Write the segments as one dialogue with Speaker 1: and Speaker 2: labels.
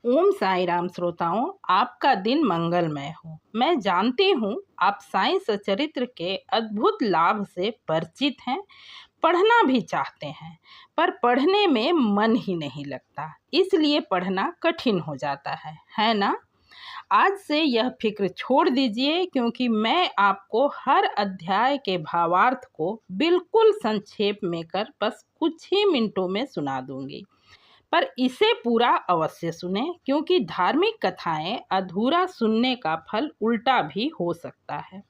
Speaker 1: ओम साई राम श्रोताओं, आपका दिन मंगलमय हो। मैं जानती हूँ आप साईं सचरित्र के अद्भुत लाभ से परिचित हैं, पढ़ना भी चाहते हैं, पर पढ़ने में मन ही नहीं लगता, इसलिए पढ़ना कठिन हो जाता है ना। आज से यह फिक्र छोड़ दीजिए, क्योंकि मैं आपको हर अध्याय के भावार्थ को बिल्कुल संक्षेप में कर बस कुछ ही मिनटों में सुना दूंगी। पर इसे पूरा अवश्य सुने, क्योंकि धार्मिक कथाएं अधूरा सुनने का फल उल्टा भी हो सकता है।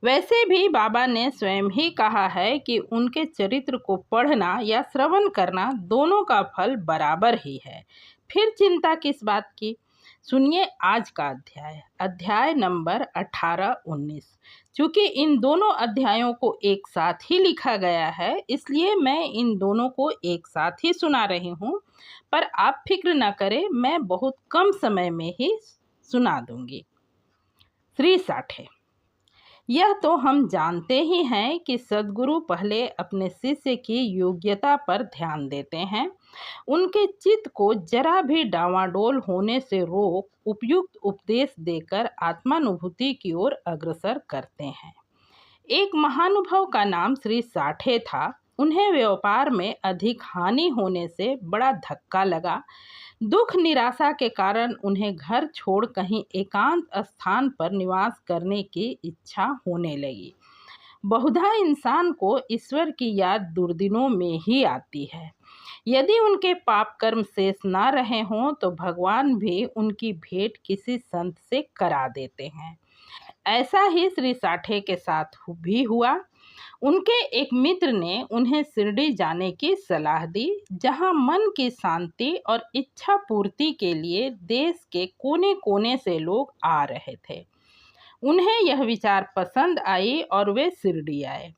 Speaker 1: वैसे भी बाबा ने स्वयं ही कहा है कि उनके चरित्र को पढ़ना या श्रवण करना दोनों का फल बराबर ही है। फिर चिंता किस बात की। सुनिए आज का अध्याय नंबर 18-19। चूंकि इन दोनों अध्यायों को एक साथ ही लिखा गया है, इसलिए मैं इन दोनों को एक साथ ही सुना रही हूँ। पर आप फिक्र न करें, मैं बहुत कम समय में ही सुना दूंगी। श्री साठे। यह तो हम जानते ही हैं कि सद्गुरु पहले अपने शिष्य की योग्यता पर ध्यान देते हैं, उनके चित्त को जरा भी डावाडोल होने से रोक उपयुक्त उपदेश देकर आत्मानुभूति की ओर अग्रसर करते हैं। एक महानुभाव का नाम श्री साठे था। उन्हें व्यापार में अधिक हानि होने से बड़ा धक्का लगा। दुख निराशा के कारण उन्हें घर छोड़ कहीं एकांत स्थान पर निवास करने की इच्छा होने लगी। बहुधा इंसान को ईश्वर की याद दुर्दिनों में ही आती है। यदि उनके पाप कर्म शेष ना रहे हों तो भगवान भी उनकी भेंट किसी संत से करा देते हैं। ऐसा ही श्री साठे के साथ भी हुआ। उनके एक मित्र ने उन्हें शिरडी जाने की सलाह दी, जहां मन की शांति और इच्छा पूर्ति के लिए देश के कोने कोने से लोग आ रहे थे। उन्हें यह विचार पसंद आई और वे शिरडी आए।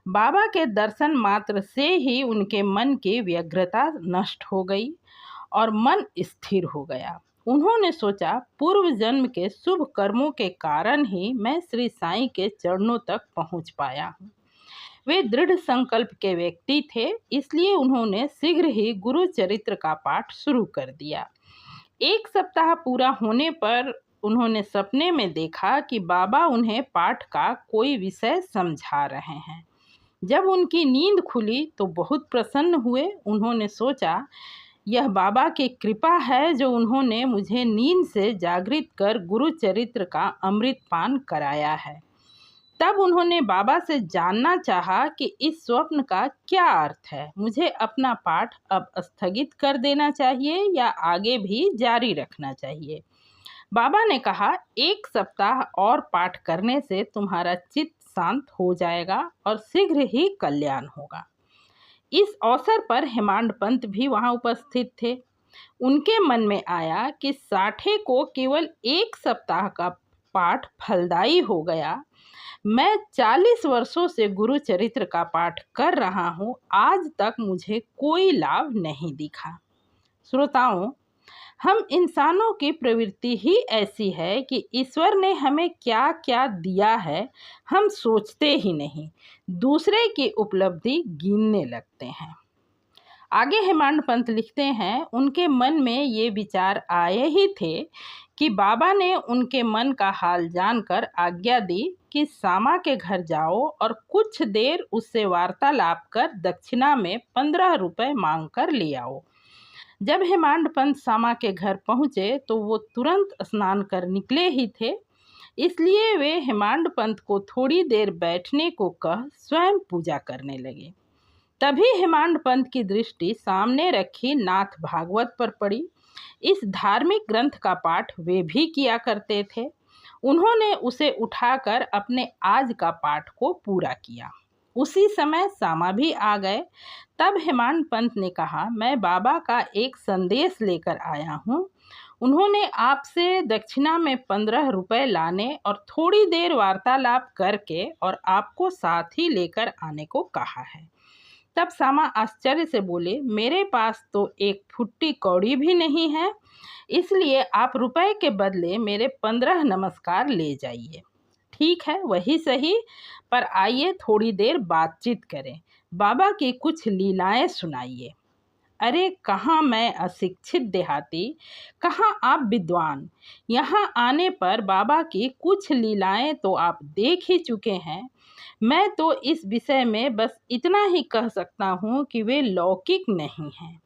Speaker 1: बाबा के दर्शन मात्र से ही उनके मन की व्यग्रता नष्ट हो गई और मन स्थिर हो गया। उन्होंने सोचा, पूर्व जन्म के शुभ कर्मों के कारण ही मैं श्री साईं के चरणों तक पहुंच पाया हूँ। वे दृढ़ संकल्प के व्यक्ति थे, इसलिए उन्होंने शीघ्र ही गुरु चरित्र का पाठ शुरू कर दिया। एक सप्ताह पूरा होने पर उन्होंने सपने में देखा कि बाबा उन्हें पाठ का कोई विषय समझा रहे हैं। जब उनकी नींद खुली तो बहुत प्रसन्न हुए। उन्होंने सोचा, यह बाबा की कृपा है जो उन्होंने मुझे नींद से जागृत कर गुरु चरित्र का अमृत पान कराया है। तब उन्होंने बाबा से जानना चाहा कि इस स्वप्न का क्या अर्थ है। मुझे अपना पाठ अब स्थगित कर देना चाहिए या आगे भी जारी रखना चाहिए। बाबा ने कहा, एक सप्ताह और पाठ करने से तुम्हारा चित्त शांत हो जाएगा और शीघ्र ही कल्याण होगा। इस अवसर पर हेमांड पंत भी वहां उपस्थित थे। उनके मन में आया कि साठे को केवल एक सप्ताह का पाठ फलदायी हो गया। मैं 40 वर्षों से गुरु चरित्र का पाठ कर रहा हूँ, आज तक मुझे कोई लाभ नहीं दिखा। श्रोताओं, हम इंसानों की प्रवृत्ति ही ऐसी है कि ईश्वर ने हमें क्या क्या दिया है हम सोचते ही नहीं, दूसरे की उपलब्धि गिनने लगते हैं। आगे हेमांड पंत लिखते हैं, उनके मन में ये विचार आए ही थे कि बाबा ने उनके मन का हाल जानकर आज्ञा दी कि सामा के घर जाओ और कुछ देर उससे वार्तालाप कर दक्षिणा में 15 रुपए मांग कर ले आओ। जब हेमांड पंत सामा के घर पहुँचे तो वो तुरंत स्नान कर निकले ही थे, इसलिए वे हेमांड पंत को थोड़ी देर बैठने को कह स्वयं पूजा करने लगे। तभी हेमांड पंत की दृष्टि सामने रखी नाथ भागवत पर पड़ी। इस धार्मिक ग्रंथ का पाठ वे भी किया करते थे। उन्होंने उसे उठाकर अपने आज का पाठ को पूरा किया। उसी समय सामा भी आ गए। तब हेमांड पंत ने कहा, मैं बाबा का एक संदेश लेकर आया हूँ। उन्होंने आपसे दक्षिणा में 15 रुपए लाने और थोड़ी देर वार्तालाप करके और आपको साथ ही लेकर आने को कहा है। तब सामा आश्चर्य से बोले, मेरे पास तो एक फुट्टी कौड़ी भी नहीं है, इसलिए आप रुपए के बदले मेरे 15 नमस्कार ले जाइए। ठीक है, वही सही, पर आइए थोड़ी देर बातचीत करें, बाबा की कुछ लीलाएं सुनाइए। अरे कहाँ मैं अशिक्षित देहाती, कहाँ आप विद्वान। यहाँ आने पर बाबा की कुछ लीलाएं तो आप देख ही चुके हैं। मैं तो इस विषय में बस इतना ही कह सकता हूँ कि वे लौकिक नहीं हैं।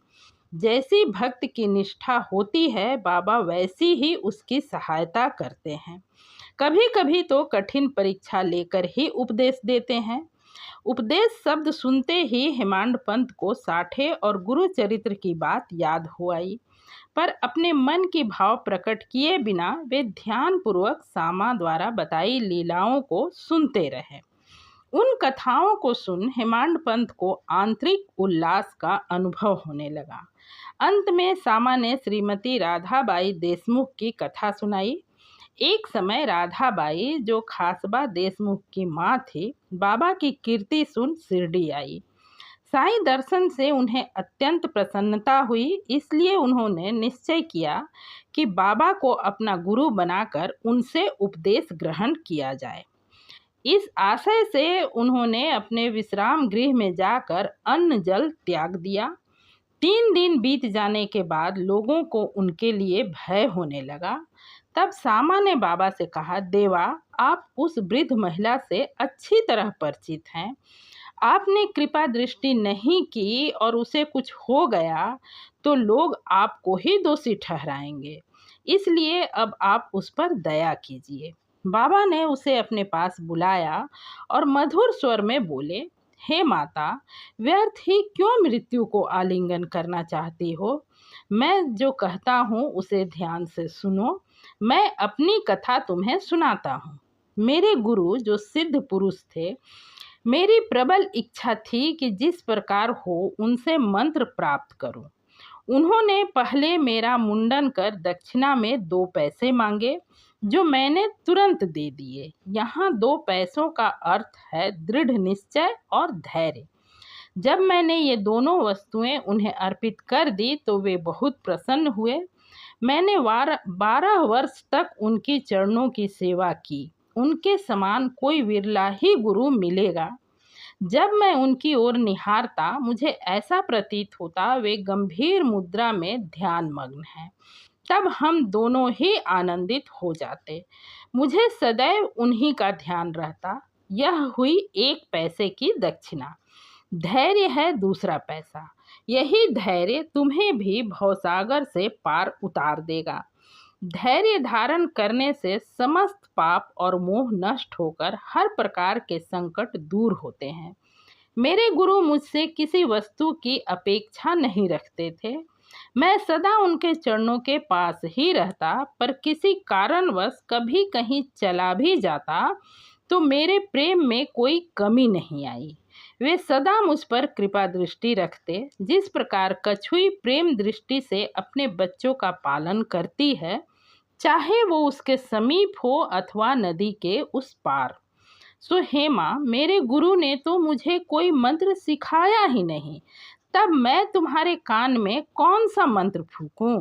Speaker 1: जैसी भक्त की निष्ठा होती है, बाबा वैसी ही उसकी सहायता करते हैं। कभी कभी तो कठिन परीक्षा लेकर ही उपदेश देते हैं। उपदेश शब्द सुनते ही हेमांड पंत को साठे और गुरु चरित्र की बात याद हो आई, पर अपने मन की भाव प्रकट किए बिना वे ध्यान पूर्वक सामा द्वारा बताई लीलाओं को सुनते रहे। उन कथाओं को सुन हेमांड पंत को आंतरिक उल्लास का अनुभव होने लगा। अंत में सामा ने श्रीमती राधाबाई देशमुख की कथा सुनाई। एक समय राधाबाई, जो खासबा देशमुख की माँ थी, बाबा की कीर्ति सुन शिरडी आई। साईं दर्शन से उन्हें अत्यंत प्रसन्नता हुई, इसलिए उन्होंने निश्चय किया कि बाबा को अपना गुरु बनाकर उनसे उपदेश ग्रहण किया जाए। इस आशय से उन्होंने अपने विश्राम गृह में जाकर अन्न जल त्याग दिया। 3 दिन बीत जाने के बाद लोगों को उनके लिए भय होने लगा। तब सामा ने बाबा से कहा, देवा, आप उस वृद्ध महिला से अच्छी तरह परिचित हैं। आपने कृपा दृष्टि नहीं की और उसे कुछ हो गया तो लोग आपको ही दोषी ठहराएंगे। इसलिए अब आप उस पर दया कीजिए। बाबा ने उसे अपने पास बुलाया और मधुर स्वर में बोले, हे माता, व्यर्थ ही क्यों मृत्यु को आलिंगन करना चाहती हो। मैं जो कहता हूँ उसे ध्यान से सुनो। मैं अपनी कथा तुम्हें सुनाता हूँ। मेरे गुरु जो सिद्ध पुरुष थे, मेरी प्रबल इच्छा थी कि जिस प्रकार हो उनसे मंत्र प्राप्त करूं। उन्होंने पहले मेरा मुंडन कर दक्षिणा में 2 पैसे मांगे, जो मैंने तुरंत दे दिए। यहाँ 2 पैसों का अर्थ है दृढ़ निश्चय और धैर्य। जब मैंने ये दोनों वस्तुएं उन्हें अर्पित कर दी तो वे बहुत प्रसन्न हुए। मैंने 12 वर्ष तक उनकी चरणों की सेवा की। उनके समान कोई विरला ही गुरु मिलेगा। जब मैं उनकी ओर निहारता, मुझे ऐसा प्रतीत होता वे गंभीर मुद्रा में ध्यान मग्न हैं। तब हम दोनों ही आनंदित हो जाते। मुझे सदैव उन्हीं का ध्यान रहता। यह हुई 1 पैसे की दक्षिणा। धैर्य है दूसरा पैसा। यही धैर्य तुम्हें भी भवसागर से पार उतार देगा। धैर्य धारण करने से समस्त पाप और मोह नष्ट होकर हर प्रकार के संकट दूर होते हैं। मेरे गुरु मुझसे किसी वस्तु की अपेक्षा नहीं रखते थे। मैं सदा उनके चरणों के पास ही रहता, पर किसी कारणवश कभी कहीं चला भी जाता तो मेरे प्रेम में कोई कमी नहीं आई। वे सदा मुझ पर कृपा दृष्टि रखते। जिस प्रकार कछुई प्रेम दृष्टि से अपने बच्चों का पालन करती है, चाहे वो उसके समीप हो अथवा नदी के उस पार। सो हेमा, मेरे गुरु ने तो मुझे कोई मंत्र सिखाया ही नहीं, तब मैं तुम्हारे कान में कौन सा मंत्र फूंकूं।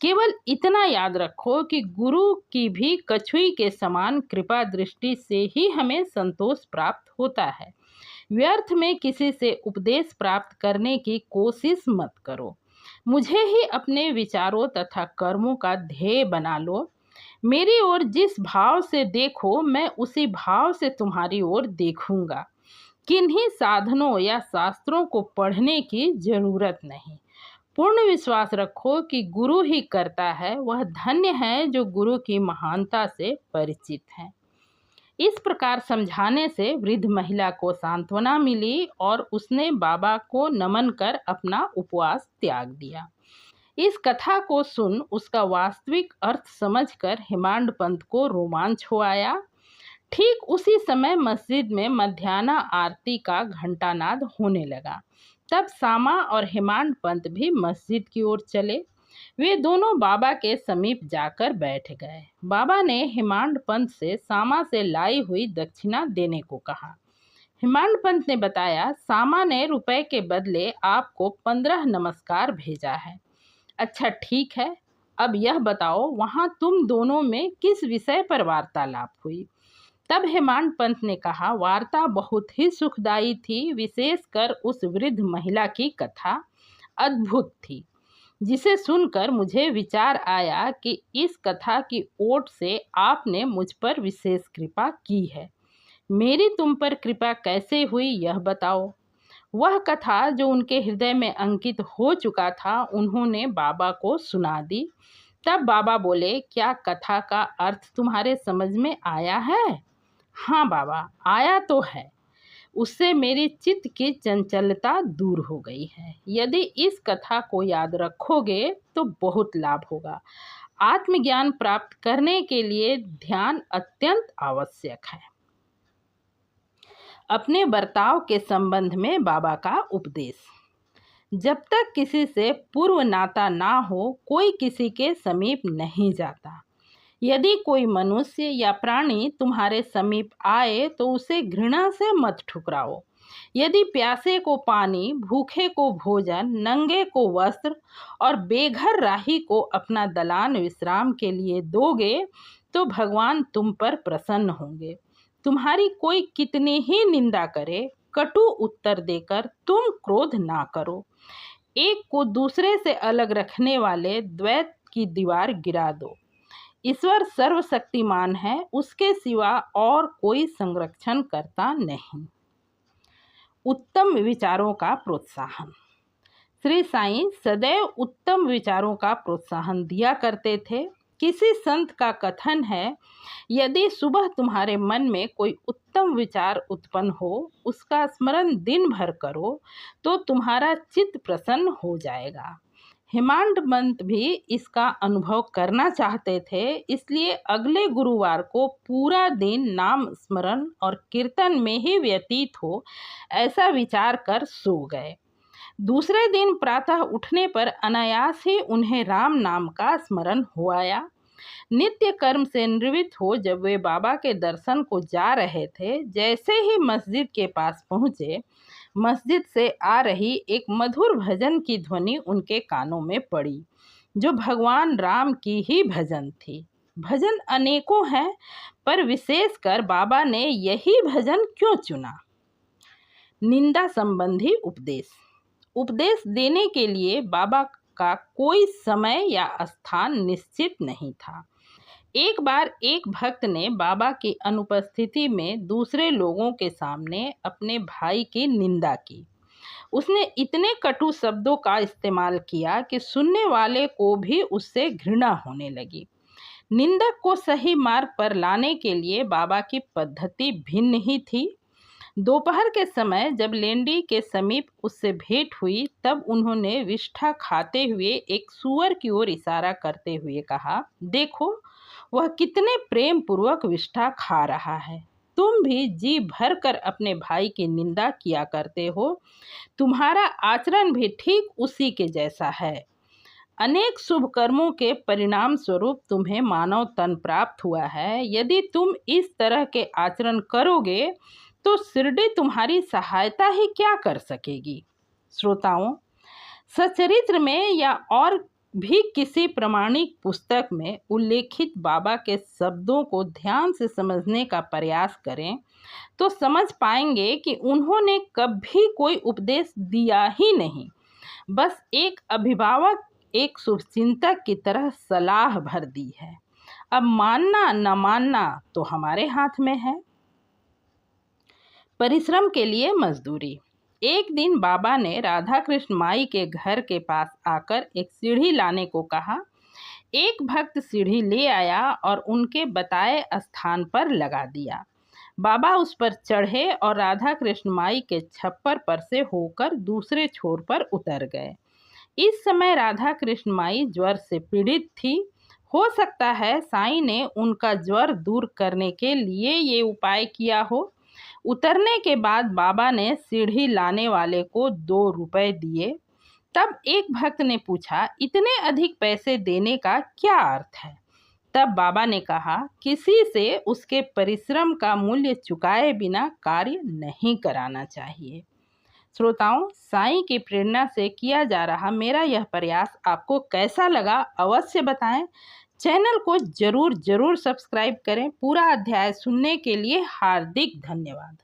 Speaker 1: केवल इतना याद रखो कि गुरु की भी कछुई के समान कृपा दृष्टि से ही हमें संतोष प्राप्त होता है। व्यर्थ में किसी से उपदेश प्राप्त करने की कोशिश मत करो। मुझे ही अपने विचारों तथा कर्मों का ध्येय बना लो। मेरी ओर जिस भाव से देखो, मैं उसी भाव से तुम्हारी ओर देखूंगा। किन्हीं साधनों या शास्त्रों को पढ़ने की जरूरत नहीं। पूर्ण विश्वास रखो कि गुरु ही करता है। वह धन्य है जो गुरु की महानता से परिचित है। इस प्रकार समझाने से वृद्ध महिला को सांत्वना मिली और उसने बाबा को नमन कर अपना उपवास त्याग दिया। इस कथा को सुन उसका वास्तविक अर्थ समझकर हेमांड पंत को रोमांच हो आया। ठीक उसी समय मस्जिद में मध्याह्न आरती का घंटानाद होने लगा। तब सामा और हेमांड पंत भी मस्जिद की ओर चले। वे दोनों बाबा के समीप जाकर बैठ गए। बाबा ने हेमांड पंत से सामा से लाई हुई दक्षिणा देने को कहा। हेमांड पंत ने बताया, सामा ने रुपए के बदले आपको 15 नमस्कार भेजा है। अच्छा ठीक है, अब यह बताओ वहाँ तुम दोनों में किस विषय पर वार्तालाप हुई। तब हेमांड पंत ने कहा, वार्ता बहुत ही सुखदायी थी, विशेषकर उस वृद्ध महिला की कथा। अद्भुत थी, जिसे सुनकर मुझे विचार आया कि इस कथा की ओट से आपने मुझ पर विशेष कृपा की है। मेरी तुम पर कृपा कैसे हुई यह बताओ। वह कथा जो उनके हृदय में अंकित हो चुका था उन्होंने बाबा को सुना दी। तब बाबा बोले, क्या कथा का अर्थ तुम्हारे समझ में आया है? हाँ बाबा, आया तो है। उससे मेरी चित्त की चंचलता दूर हो गई है। यदि इस कथा को याद रखोगे तो बहुत लाभ होगा। आत्मज्ञान प्राप्त करने के लिए ध्यान अत्यंत आवश्यक है। अपने बर्ताव के संबंध में बाबा का उपदेश। जब तक किसी से पूर्व नाता ना हो, कोई किसी के समीप नहीं जाता। यदि कोई मनुष्य या प्राणी तुम्हारे समीप आए तो उसे घृणा से मत ठुकराओ। यदि प्यासे को पानी, भूखे को भोजन, नंगे को वस्त्र और बेघर राही को अपना दलान विश्राम के लिए दोगे तो भगवान तुम पर प्रसन्न होंगे। तुम्हारी कोई कितनी ही निंदा करे, कटु उत्तर देकर तुम क्रोध ना करो। एक को दूसरे से अलग रखने वाले द्वैत की दीवार गिरा दो। ईश्वर सर्वशक्तिमान है, उसके सिवा और कोई संरक्षण करता नहीं। उत्तम विचारों का प्रोत्साहन। श्री साईं सदैव उत्तम विचारों का प्रोत्साहन दिया करते थे। किसी संत का कथन है, यदि सुबह तुम्हारे मन में कोई उत्तम विचार उत्पन्न हो, उसका स्मरण दिन भर करो तो तुम्हारा चित्त प्रसन्न हो जाएगा। हेमाडपंत भी इसका अनुभव करना चाहते थे, इसलिए अगले गुरुवार को पूरा दिन नाम स्मरण और कीर्तन में ही व्यतीत हो, ऐसा विचार कर सो गए। दूसरे दिन प्रातः उठने पर अनायास ही उन्हें राम नाम का स्मरण हो आया। नित्य कर्म से निवृत्त हो जब वे बाबा के दर्शन को जा रहे थे, जैसे ही मस्जिद के पास पहुँचे, मस्जिद से आ रही एक मधुर भजन की ध्वनि उनके कानों में पड़ी, जो भगवान राम की ही भजन थी। भजन अनेकों हैं, पर विशेषकर बाबा ने यही भजन क्यों चुना? निंदा संबंधी उपदेश। उपदेश देने के लिए बाबा का कोई समय या स्थान निश्चित नहीं था। एक बार एक भक्त ने बाबा की अनुपस्थिति में दूसरे लोगों के सामने अपने भाई की निंदा की। उसने इतने कटु शब्दों का इस्तेमाल किया कि सुनने वाले को भी उससे घृणा होने लगी। निंदक को सही मार्ग पर लाने के लिए बाबा की पद्धति भिन्न ही थी। दोपहर के समय जब लेंडी के समीप उससे भेंट हुई, तब उन्होंने विष्ठा खाते हुए एक सूअर की ओर इशारा करते हुए कहा, देखो वह कितने प्रेम पूर्वक विष्ठा खा रहा है। तुम भी जी भर कर अपने भाई की निंदा किया करते हो। तुम्हारा आचरण भी ठीक उसी के जैसा है। अनेक शुभ कर्मों के परिणाम स्वरूप तुम्हें मानव तन प्राप्त हुआ है। यदि तुम इस तरह के आचरण करोगे तो शिरडी तुम्हारी सहायता ही क्या कर सकेगी? श्रोताओं, सचरित्र में या और भी किसी प्रमाणिक पुस्तक में उल्लेखित बाबा के शब्दों को ध्यान से समझने का प्रयास करें तो समझ पाएंगे कि उन्होंने कभी कोई उपदेश दिया ही नहीं, बस एक अभिभावक, एक शुभचिंतक की तरह सलाह भर दी है। अब मानना न मानना तो हमारे हाथ में है। परिश्रम के लिए मजदूरी। एक दिन बाबा ने राधा कृष्ण माई के घर के पास आकर एक सीढ़ी लाने को कहा। एक भक्त सीढ़ी ले आया और उनके बताए स्थान पर लगा दिया। बाबा उस पर चढ़े और राधा कृष्ण माई के छप्पर पर से होकर दूसरे छोर पर उतर गए। इस समय राधा कृष्ण माई ज्वर से पीड़ित थी। हो सकता है साईं ने उनका ज्वर दूर करने के लिए ये उपाय किया हो। उतरने के बाद बाबा ने सीढ़ी लाने वाले को 2 रुपए दिए। तब एक भक्त ने पूछा, इतने अधिक पैसे देने का क्या अर्थ है? तब बाबा ने कहा, किसी से उसके परिश्रम का मूल्य चुकाए बिना कार्य नहीं कराना चाहिए। श्रोताओं, साईं की प्रेरणा से किया जा रहा मेरा यह प्रयास आपको कैसा लगा अवश्य बताएं। चैनल को जरूर सब्सक्राइब करें। पूरा अध्याय सुनने के लिए हार्दिक धन्यवाद।